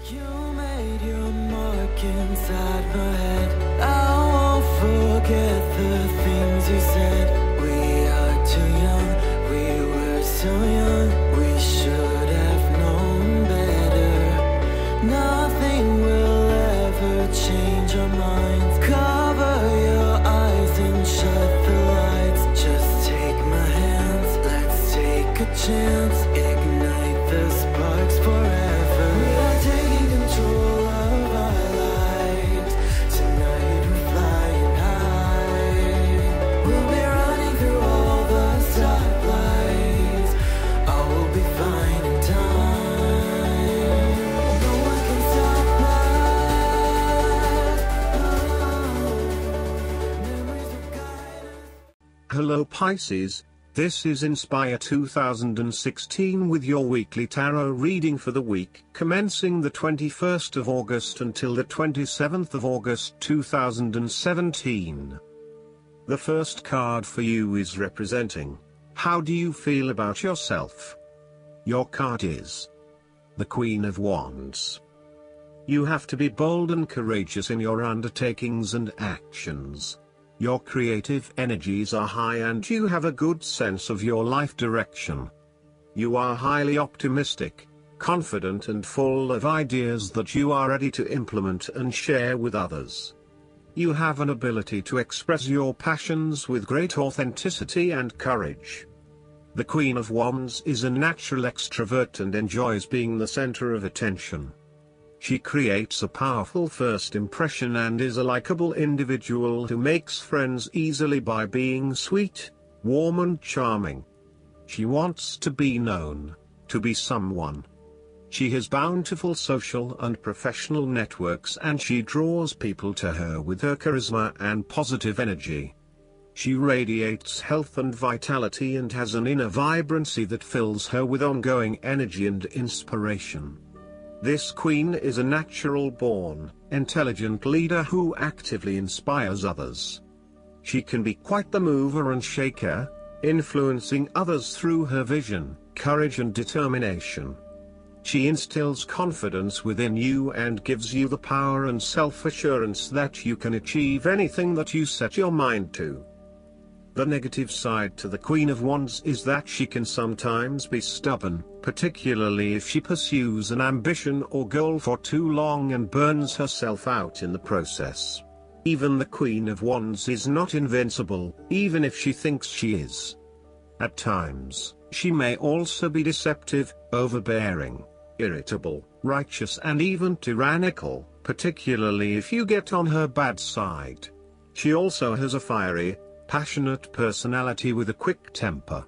You made your mark inside my head. I won't forget the things you said. We are too young, we were so young. We should have known better. Nothing will ever change our minds. Cover your eyes and shut the lights. Just take my hands, let's take a chance. Ignite the sparks forever. We are taking control of our lives. Tonight we're flying high. We'll be running through all the stoplights. All will be fine in time. No one can stop us. Memories will guide us. Hello Pisces, this is Inspire 2016 with your weekly tarot reading for the week commencing the 21st of August until the 27th of August 2017. The first card for you is representing, how do you feel about yourself? Your card is the Queen of Wands. You have to be bold and courageous in your undertakings and actions. Your creative energies are high and you have a good sense of your life direction. You are highly optimistic, confident and full of ideas that you are ready to implement and share with others. You have an ability to express your passions with great authenticity and courage. The Queen of Wands is a natural extrovert and enjoys being the center of attention. She creates a powerful first impression and is a likable individual who makes friends easily by being sweet, warm and charming. She wants to be known, to be someone. She has bountiful social and professional networks and she draws people to her with her charisma and positive energy. She radiates health and vitality and has an inner vibrancy that fills her with ongoing energy and inspiration. This queen is a natural-born, intelligent leader who actively inspires others. She can be quite the mover and shaker, influencing others through her vision, courage and determination. She instills confidence within you and gives you the power and self-assurance that you can achieve anything that you set your mind to. The negative side to the Queen of Wands is that she can sometimes be stubborn, particularly if she pursues an ambition or goal for too long and burns herself out in the process. Even the Queen of Wands is not invincible, even if she thinks she is. At times, she may also be deceptive, overbearing, irritable, righteous and even tyrannical, particularly if you get on her bad side. She also has a fiery, passionate personality with a quick temper.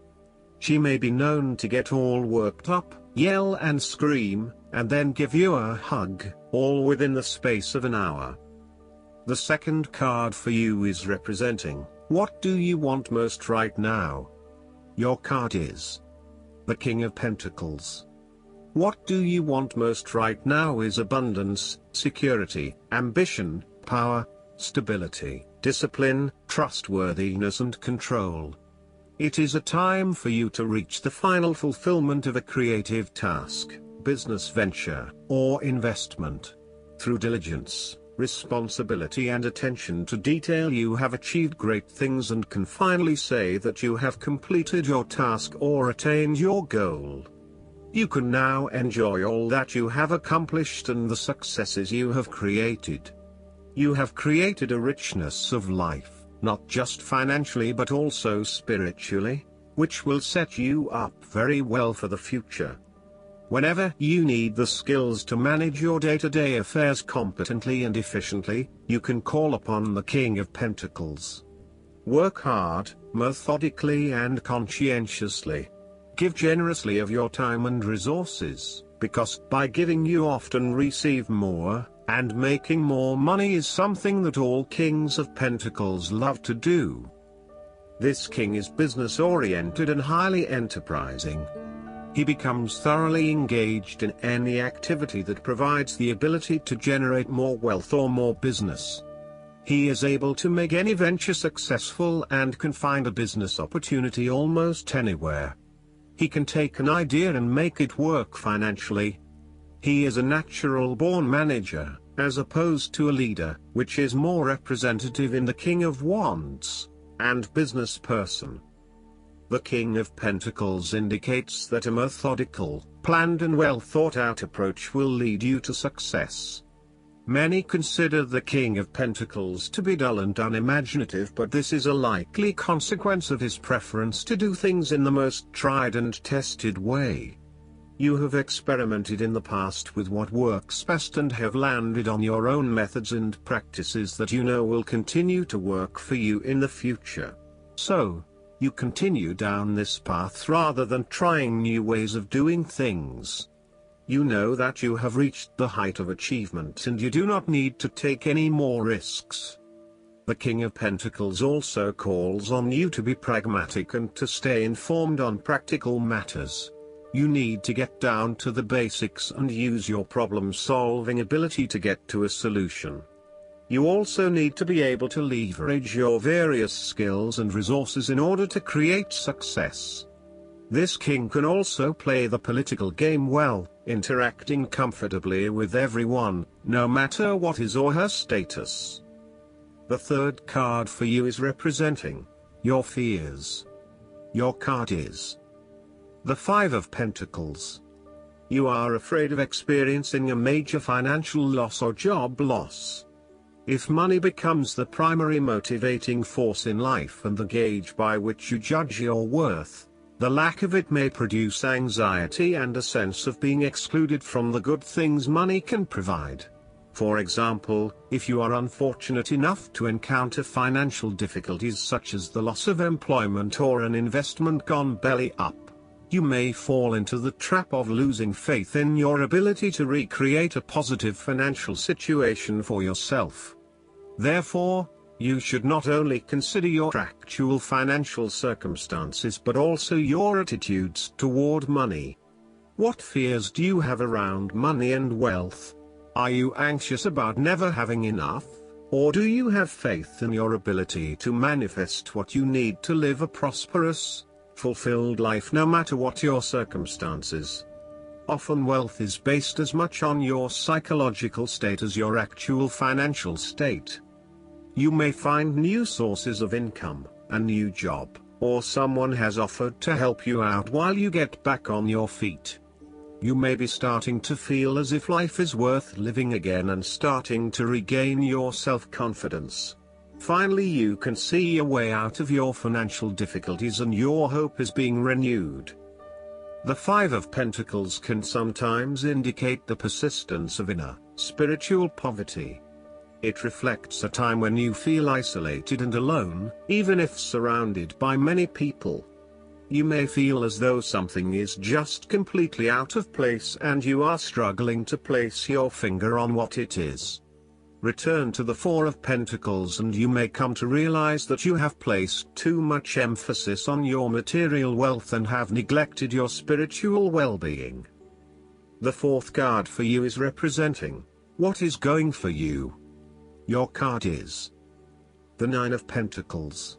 She may be known to get all worked up, yell and scream, and then give you a hug, all within the space of an hour. The second card for you is representing, what do you want most right now? Your card is the King of Pentacles. What do you want most right now is abundance, security, ambition, power, stability, discipline, trustworthiness and control. It is a time for you to reach the final fulfillment of a creative task, business venture, or investment. Through diligence, responsibility and attention to detail you have achieved great things and can finally say that you have completed your task or attained your goal. You can now enjoy all that you have accomplished and the successes you have created. You have created a richness of life, not just financially but also spiritually, which will set you up very well for the future. Whenever you need the skills to manage your day-to-day affairs competently and efficiently, you can call upon the King of Pentacles. Work hard, methodically and conscientiously. Give generously of your time and resources, because by giving you often receive more, and making more money is something that all Kings of Pentacles love to do. This king is business-oriented and highly enterprising. He becomes thoroughly engaged in any activity that provides the ability to generate more wealth or more business. He is able to make any venture successful and can find a business opportunity almost anywhere. He can take an idea and make it work financially. He is a natural-born manager, as opposed to a leader, which is more representative in the King of Wands, and business person. The King of Pentacles indicates that a methodical, planned and well-thought-out approach will lead you to success. Many consider the King of Pentacles to be dull and unimaginative, but this is a likely consequence of his preference to do things in the most tried and tested way. You have experimented in the past with what works best and have landed on your own methods and practices that you know will continue to work for you in the future. So, you continue down this path rather than trying new ways of doing things. You know that you have reached the height of achievement and you do not need to take any more risks. The King of Pentacles also calls on you to be pragmatic and to stay informed on practical matters. You need to get down to the basics and use your problem-solving ability to get to a solution. You also need to be able to leverage your various skills and resources in order to create success. This king can also play the political game well, interacting comfortably with everyone, no matter what his or her status. The third card for you is representing your fears. Your card is the Five of Pentacles. You are afraid of experiencing a major financial loss or job loss. If money becomes the primary motivating force in life and the gauge by which you judge your worth, the lack of it may produce anxiety and a sense of being excluded from the good things money can provide. For example, if you are unfortunate enough to encounter financial difficulties such as the loss of employment or an investment gone belly up, you may fall into the trap of losing faith in your ability to recreate a positive financial situation for yourself. Therefore, you should not only consider your actual financial circumstances but also your attitudes toward money. What fears do you have around money and wealth? Are you anxious about never having enough, or do you have faith in your ability to manifest what you need to live a prosperous, fulfilled life no matter what your circumstances? Often wealth is based as much on your psychological state as your actual financial state. You may find new sources of income, a new job, or someone has offered to help you out while you get back on your feet. You may be starting to feel as if life is worth living again and starting to regain your self-confidence. Finally, you can see a way out of your financial difficulties and your hope is being renewed. The Five of Pentacles can sometimes indicate the persistence of inner, spiritual poverty. It reflects a time when you feel isolated and alone, even if surrounded by many people. You may feel as though something is just completely out of place and you are struggling to place your finger on what it is. Return to the Four of Pentacles and you may come to realize that you have placed too much emphasis on your material wealth and have neglected your spiritual well-being. The fourth card for you is representing what is going for you. Your card is the Nine of Pentacles.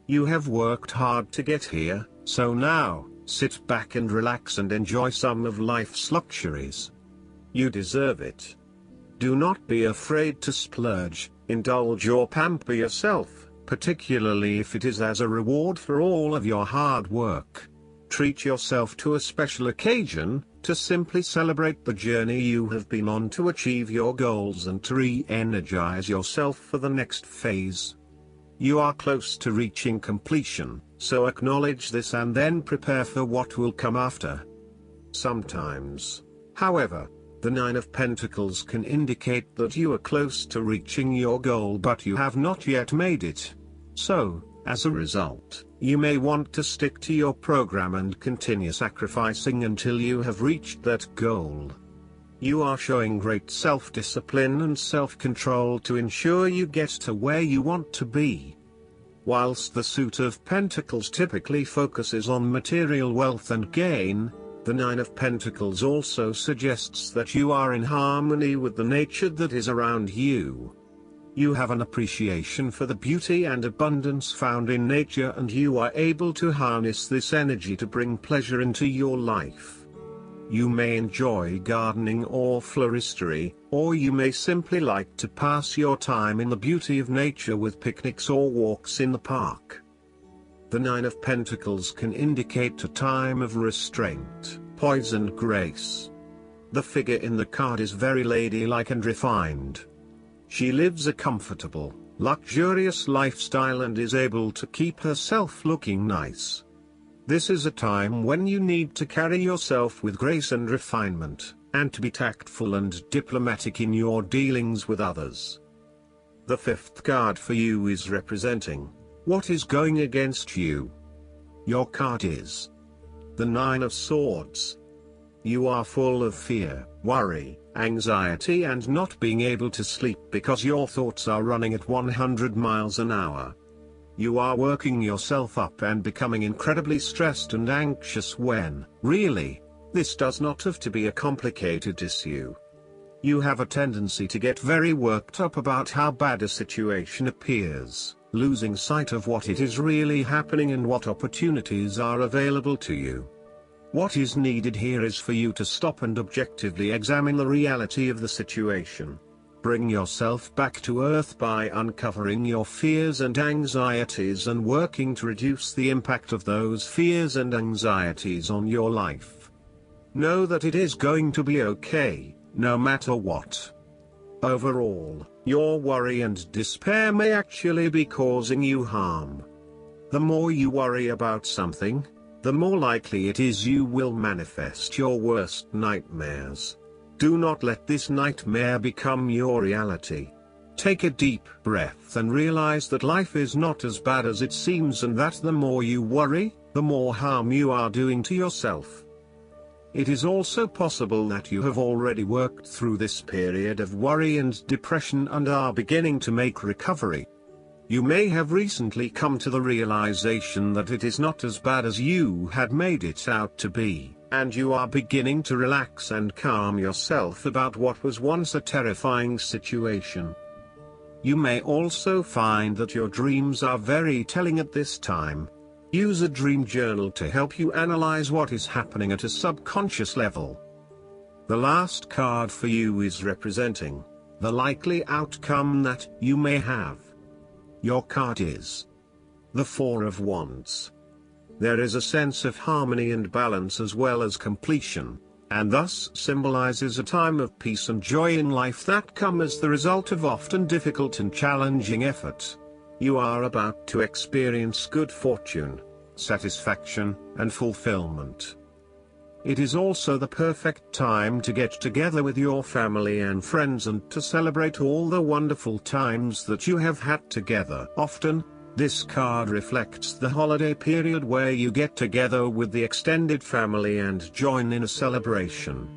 You have worked hard to get here, so now, sit back and relax and enjoy some of life's luxuries. You deserve it. Do not be afraid to splurge, indulge or pamper yourself, particularly if it is as a reward for all of your hard work. Treat yourself to a special occasion, to simply celebrate the journey you have been on to achieve your goals and to re-energize yourself for the next phase. You are close to reaching completion, so acknowledge this and then prepare for what will come after. Sometimes, however, the Nine of Pentacles can indicate that you are close to reaching your goal but you have not yet made it. So, as a result, you may want to stick to your program and continue sacrificing until you have reached that goal. You are showing great self-discipline and self-control to ensure you get to where you want to be. Whilst the Suit of Pentacles typically focuses on material wealth and gain, the Nine of Pentacles also suggests that you are in harmony with the nature that is around you. You have an appreciation for the beauty and abundance found in nature and you are able to harness this energy to bring pleasure into your life. You may enjoy gardening or floristery, or you may simply like to pass your time in the beauty of nature with picnics or walks in the park. The Nine of Pentacles can indicate a time of restraint, poise and grace. The figure in the card is very ladylike and refined. She lives a comfortable, luxurious lifestyle and is able to keep herself looking nice. This is a time when you need to carry yourself with grace and refinement, and to be tactful and diplomatic in your dealings with others. The fifth card for you is representing what is going against you. Your card is the Nine of Swords. You are full of fear, worry, anxiety and not being able to sleep because your thoughts are running at 100 miles an hour. You are working yourself up and becoming incredibly stressed and anxious when, really, this does not have to be a complicated issue. You have a tendency to get very worked up about how bad a situation appears, losing sight of what it is really happening and what opportunities are available to you. What is needed here is for you to stop and objectively examine the reality of the situation. Bring yourself back to earth by uncovering your fears and anxieties and working to reduce the impact of those fears and anxieties on your life. Know that it is going to be okay, no matter what. Overall, your worry and despair may actually be causing you harm. The more you worry about something, the more likely it is you will manifest your worst nightmares. Do not let this nightmare become your reality. Take a deep breath and realize that life is not as bad as it seems and that the more you worry, the more harm you are doing to yourself. It is also possible that you have already worked through this period of worry and depression and are beginning to make recovery. You may have recently come to the realization that it is not as bad as you had made it out to be, and you are beginning to relax and calm yourself about what was once a terrifying situation. You may also find that your dreams are very telling at this time. Use a dream journal to help you analyze what is happening at a subconscious level. The last card for you is representing the likely outcome that you may have. Your card is the Four of Wands. There is a sense of harmony and balance as well as completion, and thus symbolizes a time of peace and joy in life that come as the result of often difficult and challenging effort. You are about to experience good fortune, satisfaction, and fulfillment. It is also the perfect time to get together with your family and friends and to celebrate all the wonderful times that you have had together. Often, this card reflects the holiday period where you get together with the extended family and join in a celebration.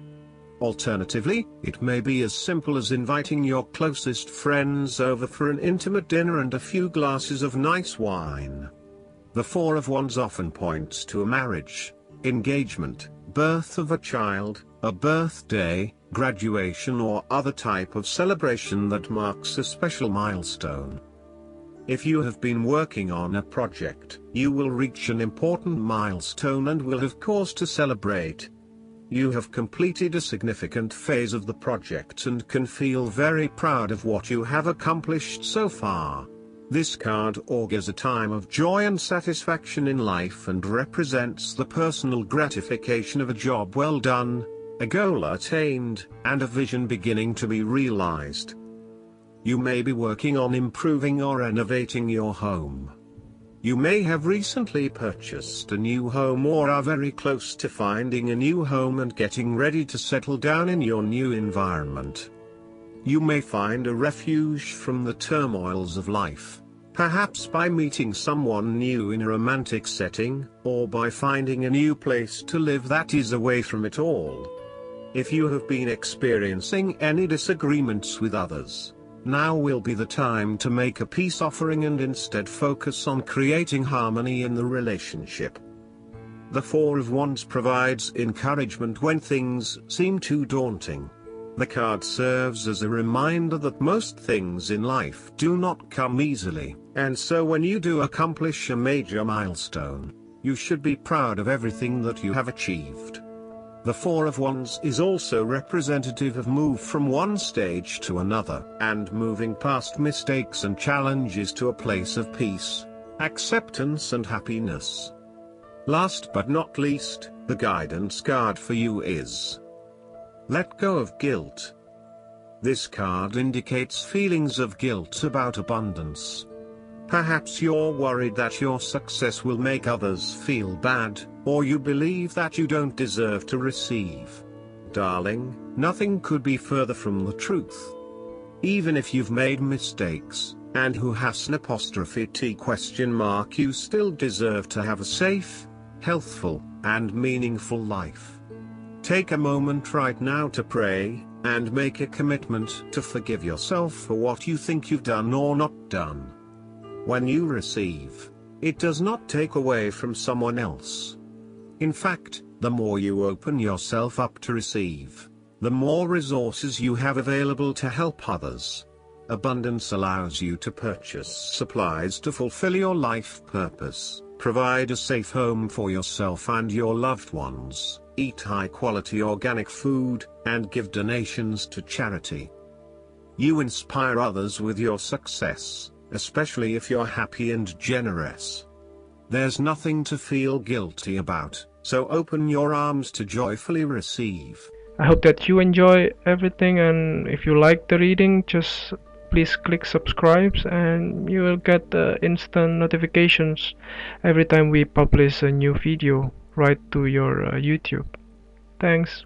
Alternatively, it may be as simple as inviting your closest friends over for an intimate dinner and a few glasses of nice wine. The Four of Wands often points to a marriage, engagement, birth of a child, a birthday, graduation or other type of celebration that marks a special milestone. If you have been working on a project, you will reach an important milestone and will have cause to celebrate. You have completed a significant phase of the project and can feel very proud of what you have accomplished so far. This card augurs a time of joy and satisfaction in life and represents the personal gratification of a job well done, a goal attained, and a vision beginning to be realized. You may be working on improving or renovating your home. You may have recently purchased a new home or are very close to finding a new home and getting ready to settle down in your new environment. You may find a refuge from the turmoils of life, perhaps by meeting someone new in a romantic setting, or by finding a new place to live that is away from it all. If you have been experiencing any disagreements with others, now will be the time to make a peace offering and instead focus on creating harmony in the relationship. The Four of Wands provides encouragement when things seem too daunting. The card serves as a reminder that most things in life do not come easily, and so when you do accomplish a major milestone, you should be proud of everything that you have achieved. The Four of Wands is also representative of move from one stage to another, and moving past mistakes and challenges to a place of peace, acceptance and happiness. Last but not least, the guidance card for you is Let Go of Guilt. This card indicates feelings of guilt about abundance. Perhaps you're worried that your success will make others feel bad, or you believe that you don't deserve to receive. Darling, nothing could be further from the truth. Even if you've made mistakes, and who has an apostrophe T question mark, you still deserve to have a safe, healthful, and meaningful life. Take a moment right now to pray, and make a commitment to forgive yourself for what you think you've done or not done. When you receive, it does not take away from someone else. In fact, the more you open yourself up to receive, the more resources you have available to help others. Abundance allows you to purchase supplies to fulfill your life purpose, provide a safe home for yourself and your loved ones, eat high-quality organic food, and give donations to charity. You inspire others with your success, especially if you're happy and generous. There's nothing to feel guilty about, so open your arms to joyfully receive. I hope that you enjoy everything, and if you like the reading, just please click subscribe and you will get the instant notifications every time we publish a new video right to your YouTube. Thanks.